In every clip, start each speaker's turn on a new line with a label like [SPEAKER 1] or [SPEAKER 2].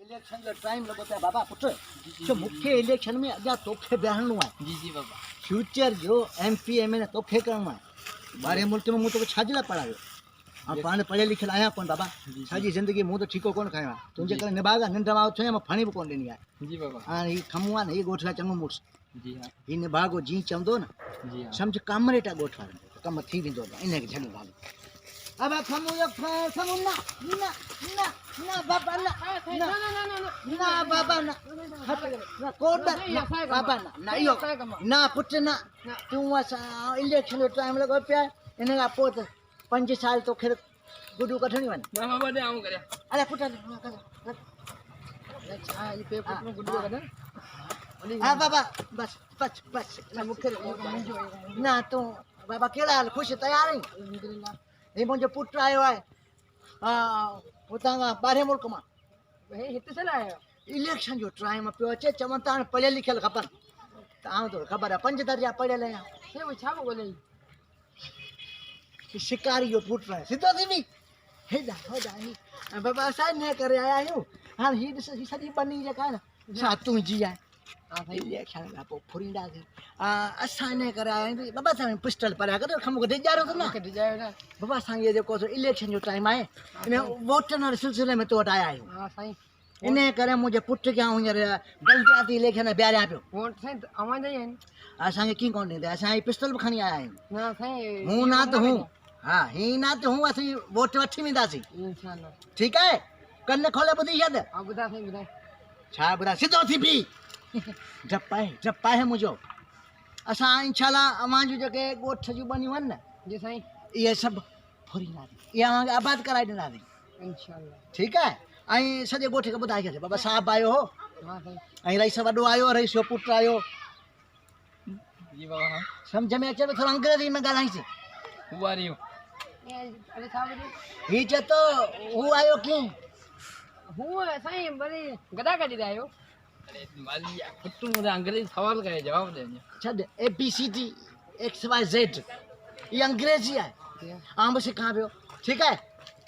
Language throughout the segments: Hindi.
[SPEAKER 1] इलेक्शन जो टाइम लगो पिया बाबा पुट जो मुख्य इलेक्शन में अॻियां तोखे बीहणो आहे।
[SPEAKER 2] जी जी बाबा।
[SPEAKER 1] फ्यूचर जो MP MLA तोखे करणो आहे। ॿाहिरि मुल्क में मूं तोखे छाजे लाइ पढ़ायो? हाँ पाण पढ़ियल लिखियल आहियां कोन बाबा। सारी ज़िंदगी मूं त ठीको कोन खयो आहे। तुंहिंजे करे निभागा निंड मां उथियो मां फणी बि कोन ॾिनी आहे।
[SPEAKER 2] जी बाबा।
[SPEAKER 1] हाणे हीउ खमू आहे न हीउ ॻोठ आहे चङो मुड़ुसु।
[SPEAKER 2] जी हाँ।
[SPEAKER 1] हीउ निभागो जीअं चवंदो न
[SPEAKER 2] जी हाँ।
[SPEAKER 1] सम्झ कामरेट आहे ॻोठ वारनि जो कमु थी वेंदो इनखे छॾियो ॻाल्हि। अब खमू जो खमू न न न न बाबा न न न बाबा न न कोड बाबा न इहो न पुट न तूं असां इलेक्शन जो टाइम लॻो पिया इन खां पोइ त 5 साल तोखे गुडू कढणी वञे।
[SPEAKER 2] ना बाबा दे आऊं करे।
[SPEAKER 1] अरे पुट
[SPEAKER 2] हां ये पेपर में गुडू कढ।
[SPEAKER 1] हाँ बाबा बस बस बस मूंखे न तूं बाबा कहिड़ा हाल ख़ुशि तयार आहीं? हीउ मुंहिंजो पुटु आयो आहे हुतां खां ॿाहिरि मुल्क मां।
[SPEAKER 2] हिते छा आयो?
[SPEAKER 1] इलेक्शन जो टाइम पियो अचे चवनि था हाणे पढ़ियल लिखियल खपनि त आउं तो ख़बर आहे 5 दर्जा पढ़ियल आहियां।
[SPEAKER 2] हे छा बोले?
[SPEAKER 1] शिकारी जो पुटु आहे सिधो थी बि हेॾा होॾा बाबा असां इन करे आया आहियूं। हाणे हीअ ॾिस हीअ सॼी बनी जेका आहे न छा तुंहिंजी आहे? इलेक्शन खां पोइ फुरींदासीं असां इन करे आया आहियूं बाबा असां पिस्टल परिया करो मूंखे डिॼारियो त न
[SPEAKER 2] डिॼारियो न
[SPEAKER 1] बाबा असां इहो जेको इलेक्शन जो टाइम आहे इन वोटनि वारे सिलसिले में तो वटि आया आहियूं।
[SPEAKER 2] हां साईं।
[SPEAKER 1] इन करे मुंहिंजे पुट खे आउं हींअर बलदियाती इलेक्शन में ॿियारियां पियो।
[SPEAKER 2] वोट साईं आवाज़ आई आहिनि
[SPEAKER 1] असांखे कीअं कोन ॾींदा असां हीअ पिस्टल बि खणी आया आहियूं।
[SPEAKER 2] न साईं
[SPEAKER 1] हूं न त हूं हा हीअं न त हूं असीं वोट वठी वेंदासीं।
[SPEAKER 2] इंशाल्लाह
[SPEAKER 1] ठीकु आहे कन खोले ॿुधी छॾ।
[SPEAKER 2] हा ॿुधा साईं ॿुधा।
[SPEAKER 1] छा ॿुधा सिधो थी बि डपु आहे मुंहिंजो। असां इंशाल्लाह अवां जूं जेके ॻोठ जूं बनियूं आहिनि न
[SPEAKER 2] जी साईं
[SPEAKER 1] इहे सभु फुरींदासीं इहे अवांखे आबाद कराए ॾींदासीं।
[SPEAKER 2] इंशाल्लाह
[SPEAKER 1] ठीकु आहे ऐं सॼे ॻोठ खे ॿुधाए छॾियो बाबा साहब आयो हो
[SPEAKER 2] हां साईं
[SPEAKER 1] ऐं रईस वॾो आयो रईस जो पुटु आयो।
[SPEAKER 2] जी बाबा हां
[SPEAKER 1] सम्झ में अचे थोरो अंग्रेज़ी में ॻाल्हाईंसीं।
[SPEAKER 2] हू आ रही हो अरे छा बोले?
[SPEAKER 1] हीउ चए थो हू आयो कीअं?
[SPEAKER 2] हू साईं भले गदा कढी आयो। अरे मालिया पुट्टू मुझे अंग्रेजी सवाल करे जवाब दे
[SPEAKER 1] छॾ ABCD XYZ ये अंग्रेजी आहे आउं बि सिखां पियो। ठीकु आहे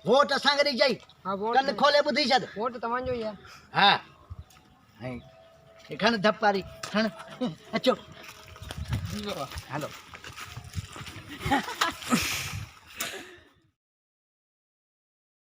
[SPEAKER 1] वोट असांखे ॾिजई।
[SPEAKER 2] हां वोट
[SPEAKER 1] कन खोले ॿुधी छॾ।
[SPEAKER 2] वोट तव्हांजो ई आहे।
[SPEAKER 1] हा ऐं हे खण धप वारी खण अचो
[SPEAKER 2] जी बाबा
[SPEAKER 1] हलो